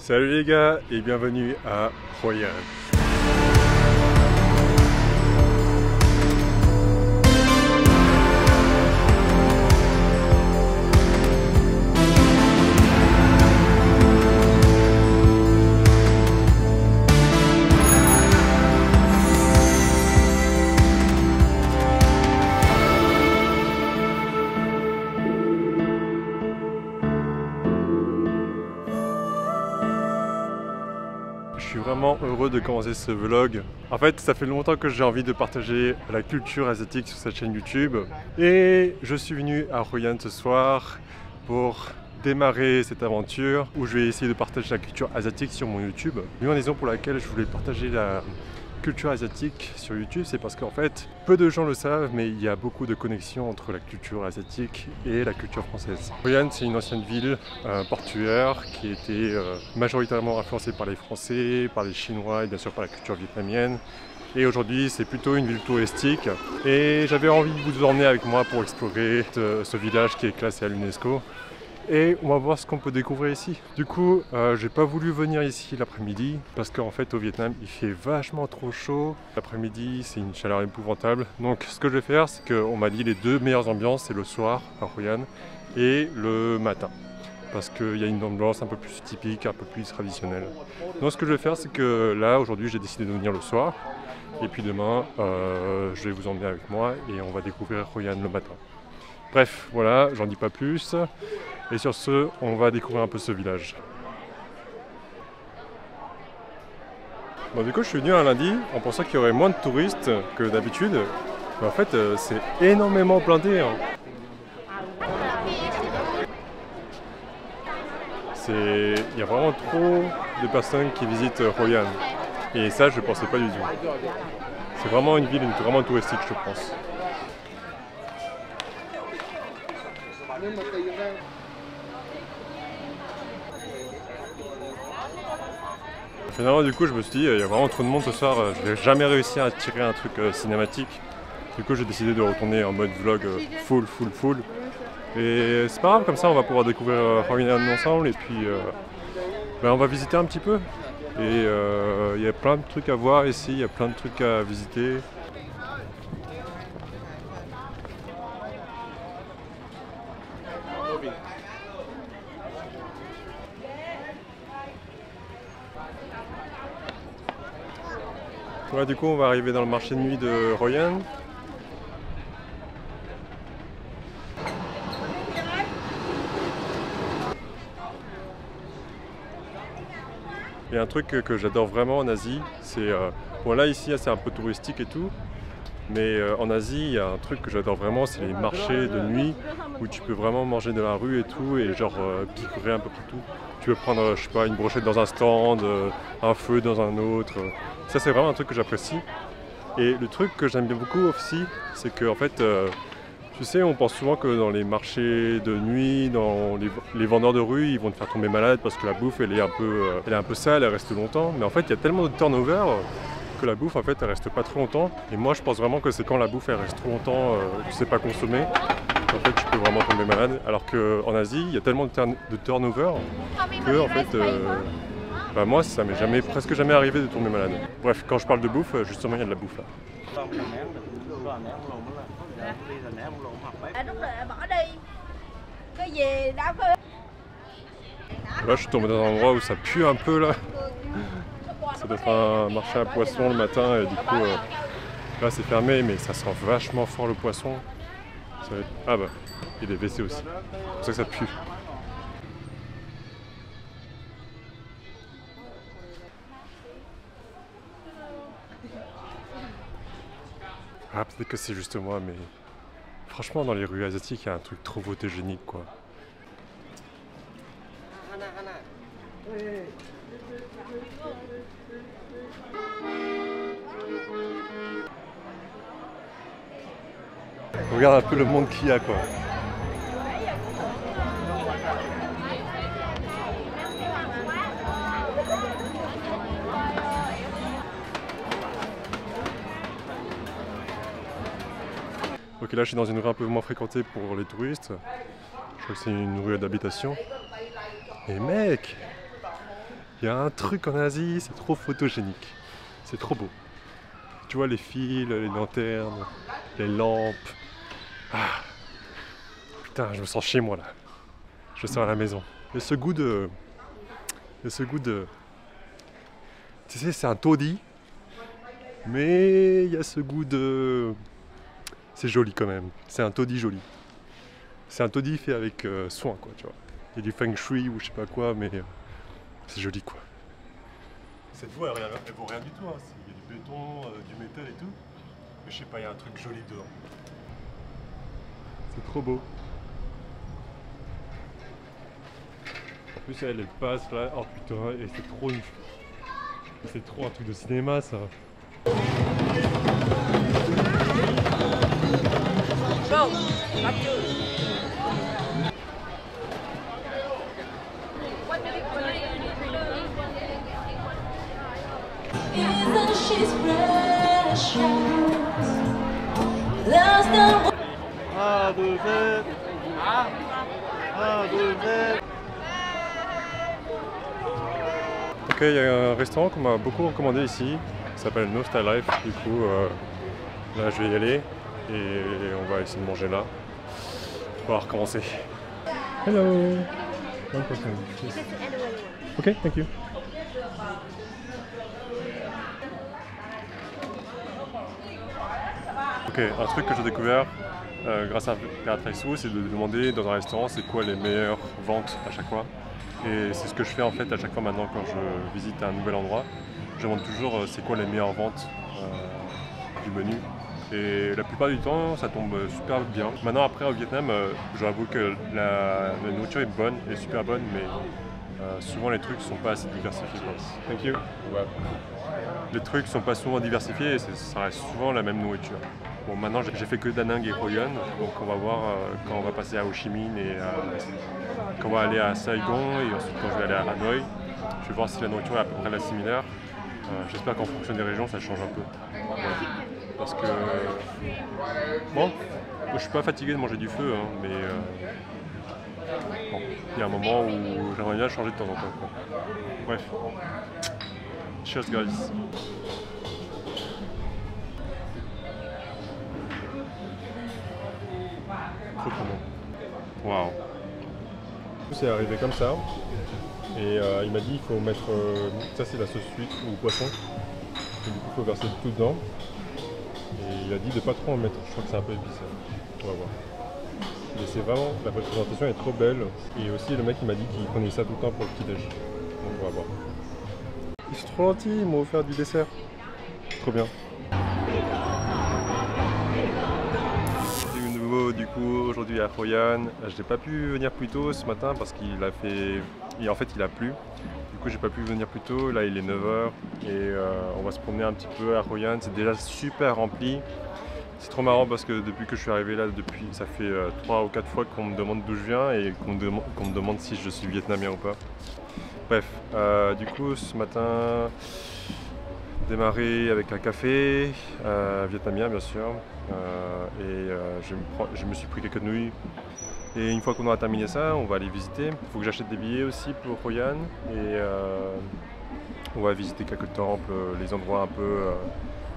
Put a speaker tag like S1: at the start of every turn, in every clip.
S1: Salut les gars et bienvenue à Hoi An. Je suis vraiment heureux de commencer ce vlog. En fait, ça fait longtemps que j'ai envie de partager la culture asiatique sur cette chaîne YouTube. Et je suis venu à Hoi An ce soir pour démarrer cette aventure où je vais essayer de partager la culture asiatique sur mon YouTube. L'une raison pour laquelle je voulais partager la culture asiatique sur YouTube, c'est parce qu'en fait, peu de gens le savent, mais il y a beaucoup de connexions entre la culture asiatique et la culture française. Hoi An, c'est une ancienne ville portuaire qui était majoritairement influencée par les Français, par les Chinois et bien sûr par la culture vietnamienne. Et aujourd'hui, c'est plutôt une ville touristique. Et j'avais envie de vous emmener avec moi pour explorer ce village qui est classé à l'UNESCO. Et on va voir ce qu'on peut découvrir ici. Du coup, j'ai pas voulu venir ici l'après-midi parce qu'en fait au Vietnam il fait vachement trop chaud. L'après-midi c'est une chaleur épouvantable. Donc ce que je vais faire, c'est qu'on m'a dit les deux meilleures ambiances, c'est le soir à Hoi An et le matin. Parce qu'il y a une ambiance un peu plus typique, un peu plus traditionnelle. Donc ce que je vais faire, c'est que là aujourd'hui j'ai décidé de venir le soir. Et puis demain, je vais vous emmener avec moi et on va découvrir Hoi An le matin. Bref, voilà, j'en dis pas plus. Et sur ce, on va découvrir un peu ce village. Bon, du coup, je suis venu un lundi en pensant qu'il y aurait moins de touristes que d'habitude. Mais en fait, c'est énormément blindé. Hein. Il y a vraiment trop de personnes qui visitent Hoi An. Et ça, je ne pensais pas du tout. C'est vraiment une ville vraiment touristique, je pense. Finalement, du coup, je me suis dit, il y a vraiment trop de monde ce soir, je vais jamais réussir à tirer un truc cinématique. Du coup, j'ai décidé de retourner en mode vlog full. Et c'est pas grave, comme ça, on va pouvoir découvrir Hoi An ensemble et puis on va visiter un petit peu. Et il y a plein de trucs à voir ici, il y a plein de trucs à visiter. Voilà, du coup on va arriver dans le marché de nuit de Hoi An. Il y a un truc que j'adore vraiment en Asie, c'est... bon là ici c'est un peu touristique et tout, mais en Asie il y a un truc que j'adore vraiment, c'est les marchés de nuit où tu peux vraiment manger de la rue et tout et genre picorer un peu partout. Tu peux prendre, je sais pas, une brochette dans un stand, un feu dans un autre. Ça c'est vraiment un truc que j'apprécie. Et le truc que j'aime bien beaucoup aussi, c'est que en fait, tu sais, on pense souvent que dans les marchés de nuit, dans les vendeurs de rue, ils vont te faire tomber malade parce que la bouffe elle est un peu sale, elle reste longtemps. Mais en fait, il y a tellement de turnover que la bouffe en fait elle reste pas trop longtemps. Et moi je pense vraiment que c'est quand la bouffe elle reste trop longtemps, tu sais pas consommer, en fait tu peux vraiment tomber malade. Alors qu'en Asie, il y a tellement de turnover que en fait. Moi, ça m'est presque jamais arrivé de tomber malade. Bref, quand je parle de bouffe, justement, il y a de la bouffe là. Là, je suis tombé dans un endroit où ça pue un peu là. Ça doit être un marché à poissons le matin et du coup, là c'est fermé, mais ça sent vachement fort le poisson. Ça va être... Ah bah, il est WC aussi. C'est pour ça que ça pue. Ah, peut-être que c'est juste moi, mais franchement, dans les rues asiatiques, il y a un truc trop photogénique, quoi. Regarde un peu le monde qu'il y a, quoi. Ok, là je suis dans une rue un peu moins fréquentée pour les touristes. Je crois que c'est une rue d'habitation. Et mec, Il y a un truc en Asie, c'est trop photogénique. C'est trop beau. Tu vois les fils, les lanternes, les lampes. Ah. Putain, je me sens chez moi là. Je me sens à la maison. Il y a ce goût de... Il y a ce goût de... Tu sais, c'est un taudis. Mais il y a ce goût de... C'est joli quand même. C'est un taudis joli. C'est un taudis fait avec soin, quoi, tu vois. Il y a du feng shui ou je sais pas quoi, mais c'est joli, quoi. Cette voie, elle vaut rien du tout. Hein. Il y a du béton, du métal et tout. Mais je sais pas, il y a un truc joli dedans. C'est trop beau. En plus, elle passe là. Oh putain, et c'est trop une... C'est trop un truc de cinéma, ça. Ok, il y a un restaurant qu'on m'a beaucoup recommandé ici, ça s'appelle Nostal Life. Du coup, là je vais y aller et on va essayer de manger là. On va recommencer. Hello. One person. Cheers. Ok, thank you. Ok, un truc que j'ai découvert grâce à Peatrexo, c'est de demander dans un restaurant c'est quoi les meilleures ventes à chaque fois. Et c'est ce que je fais en fait à chaque fois maintenant quand je visite un nouvel endroit. Je demande toujours c'est quoi les meilleures ventes du menu. Et la plupart du temps, ça tombe super bien. Maintenant, après au Vietnam, j'avoue que la nourriture est bonne, est super bonne, mais souvent les trucs sont pas assez diversifiés. Thank you. Ouais. Les trucs sont pas souvent diversifiés et ça reste souvent la même nourriture. Bon, maintenant j'ai fait que Da Nang et Hoi An, donc on va voir quand on va passer à Ho Chi Minh et quand on va aller à Saigon et ensuite quand je vais aller à Hanoï. Je vais voir si la nourriture est à peu près la similaire. J'espère qu'en fonction des régions ça change un peu. Ouais. Parce que bon, je suis pas fatigué de manger du feu, hein, mais bon, il y a un moment où j'aimerais bien changer de temps en temps, quoi. Bref. Cheers guys. Trop bon. Waouh. C'est arrivé comme ça. Et il m'a dit il faut mettre... ça c'est la sauce huître ou poisson. Et du coup il faut verser tout dedans. Et il a dit de pas trop en mettre. Je crois que c'est un peu épicé. On va voir. Mais c'est vraiment... La présentation est trop belle. Et aussi le mec il m'a dit qu'il prenait ça tout le temps pour le petit déj. Donc on va voir. Ils sont trop gentils, ils m'ont offert du dessert. Trop bien. Du nouveau du coup aujourd'hui à Hoi An. Je n'ai pas pu venir plus tôt ce matin parce qu'il a fait... Et en fait il a plu. Du coup j'ai pas pu venir plus tôt. Là il est 9 h et on va se promener un petit peu à Hoi An. C'est déjà super rempli. C'est trop marrant parce que depuis que je suis arrivé là, ça fait 3 ou 4 fois qu'on me demande d'où je viens et qu'on me demande si je suis vietnamien ou pas. Bref, du coup ce matin, démarrer avec un café, vietnamien bien sûr, je me suis pris quelques nouilles. Et une fois qu'on aura terminé ça, on va aller visiter. Il faut que j'achète des billets aussi pour Hoi An et on va visiter quelques temples, les endroits un peu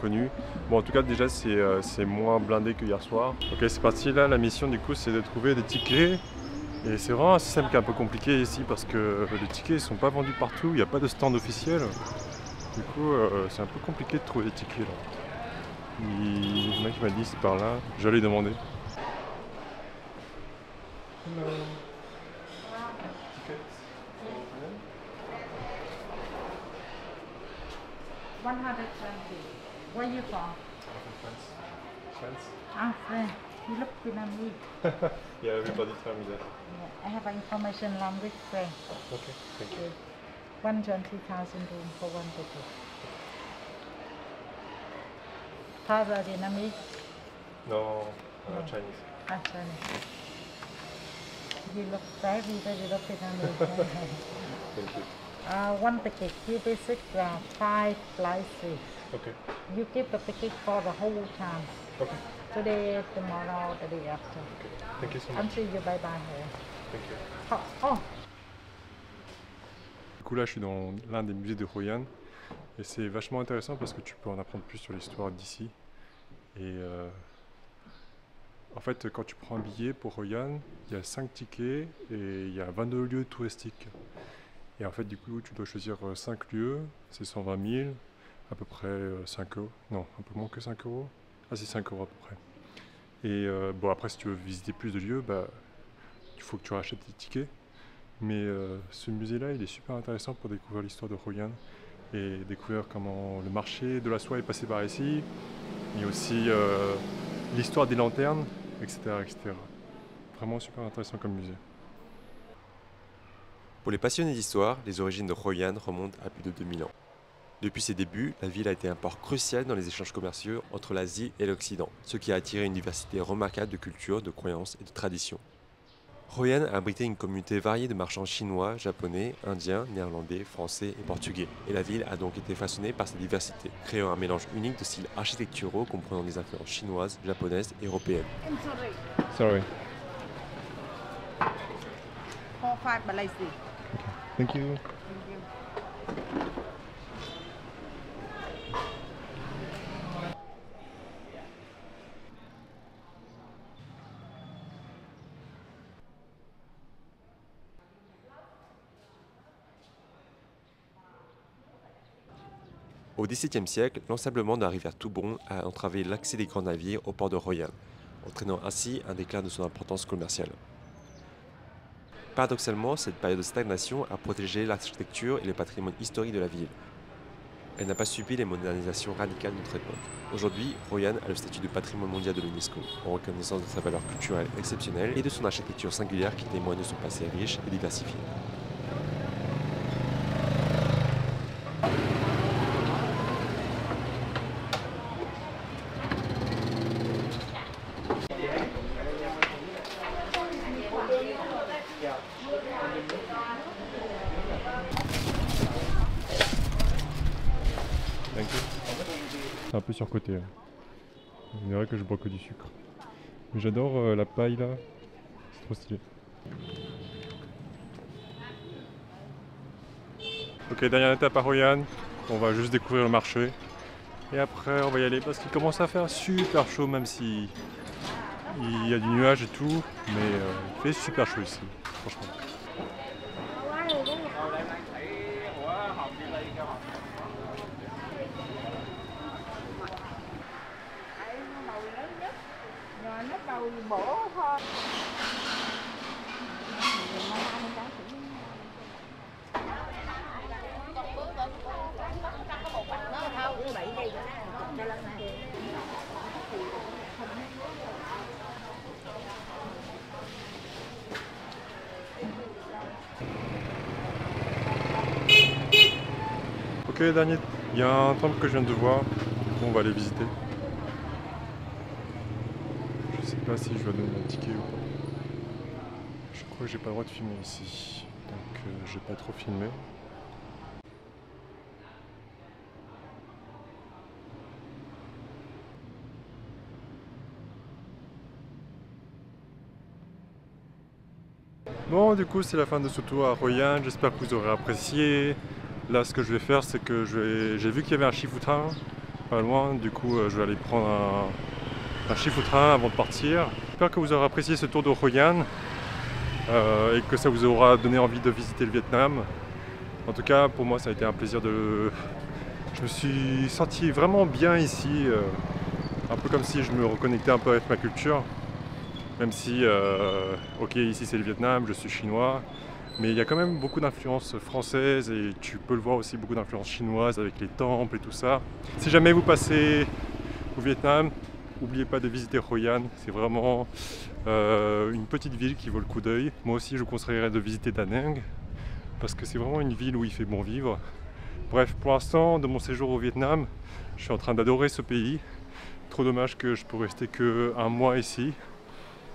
S1: connus. Bon en tout cas déjà c'est moins blindé que hier soir. Ok c'est parti là, la mission du coup c'est de trouver des tickets. Et c'est vraiment un système qui est un peu compliqué ici parce que les tickets ne sont pas vendus partout, il n'y a pas de stand officiel. Du coup, c'est un peu compliqué de trouver des tickets là. Le mec m'a dit c'est par là, j'allais demander. Hello. Tickets.
S2: 120. Where are you from?
S1: France. France?
S2: Ah, France. You look Vietnamese.
S1: Yeah, everybody tell me that.
S2: Yeah, I have information language French.
S1: Okay, thank you.
S2: 120,000 room for one ticket. Father Vietnamese?
S1: No, Chinese.
S2: Ah, Chinese. You look very Vietnamese.
S1: Thank you.
S2: One ticket, you visit 5 places.
S1: Okay.
S2: You keep the ticket for the whole time.
S1: Okay.
S2: Today, tomorrow, the day after.
S1: Okay. Thank you so much.
S2: Until you bye-bye here.
S1: Thank you.
S2: Oh.
S1: coup là je suis dans l'un des musées de Hoi An et c'est vachement intéressant parce que tu peux en apprendre plus sur l'histoire d'ici. Et en fait quand tu prends un billet pour Hoi An, il y a 5 tickets et il y a 22 lieux touristiques. Et en fait du coup tu dois choisir 5 lieux, c'est 120 000, à peu près 5 euros, non un peu moins que 5 euros, ah c'est 5 euros à peu près. Et bon après si tu veux visiter plus de lieux, il faut que tu rachètes des tickets. Mais ce musée-là, il est super intéressant pour découvrir l'histoire de Hoi An et découvrir comment le marché de la soie est passé par ici, mais aussi l'histoire des lanternes, etc., etc. Vraiment super intéressant comme musée.
S3: Pour les passionnés d'histoire, les origines de Hoi An remontent à plus de 2000 ans. Depuis ses débuts, la ville a été un port crucial dans les échanges commerciaux entre l'Asie et l'Occident, ce qui a attiré une diversité remarquable de cultures, de croyances et de traditions. Hoi An a abrité une communauté variée de marchands chinois, japonais, indiens, néerlandais, français et portugais. Et la ville a donc été façonnée par cette diversité, créant un mélange unique de styles architecturaux comprenant des influences chinoises, japonaises et européennes.
S1: Sorry.
S2: 4-5 Malaysia.
S1: Thank you.
S3: Au XVIIe siècle, l'ensablement de la rivière Toubon a entravé l'accès des grands navires au port de Hoi An, entraînant ainsi un déclin de son importance commerciale. Paradoxalement, cette période de stagnation a protégé l'architecture et le patrimoine historique de la ville. Elle n'a pas subi les modernisations radicales de notre époque. Aujourd'hui, Hoi An a le statut de patrimoine mondial de l'UNESCO, en reconnaissance de sa valeur culturelle exceptionnelle et de son architecture singulière qui témoigne de son passé riche et diversifié.
S1: C'est un peu surcoté. On dirait que je bois que du sucre. Mais j'adore la paille là. C'est trop stylé. Ok, dernière étape à Hoi An. On va juste découvrir le marché. Et après on va y aller parce qu'il commence à faire super chaud même si il y a du nuage et tout. Mais il fait super chaud ici, franchement. Ok, dernier, il y a un temple que je viens de voir, on va aller visiter. Je sais pas si je dois donner un ticket ou pas. Je crois que j'ai pas le droit de filmer ici, donc je vais pas trop filmer. Bon, du coup c'est la fin de ce tour à Hoi An, j'espère que vous aurez apprécié. Là ce que je vais faire c'est que j'ai vu qu'il y avait un Shifu-train pas loin, du coup je vais aller prendre un Shifu-train avant de partir. J'espère que vous aurez apprécié ce tour de Hoi An et que ça vous aura donné envie de visiter le Vietnam. En tout cas pour moi ça a été un plaisir de... Je me suis senti vraiment bien ici, un peu comme si je me reconnectais un peu avec ma culture. Même si, ok, ici c'est le Vietnam, je suis chinois, mais il y a quand même beaucoup d'influences françaises et tu peux le voir aussi beaucoup d'influences chinoises avec les temples et tout ça. Si jamais vous passez au Vietnam, n'oubliez pas de visiter Hoi An, c'est vraiment une petite ville qui vaut le coup d'œil. Moi aussi je vous conseillerais de visiter Da Nang, parce que c'est vraiment une ville où il fait bon vivre. Bref, pour l'instant, de mon séjour au Vietnam, je suis en train d'adorer ce pays. Trop dommage que je peux rester que un mois ici.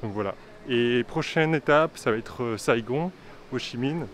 S1: Donc voilà. Et prochaine étape, ça va être Saigon, Ho Chi Minh.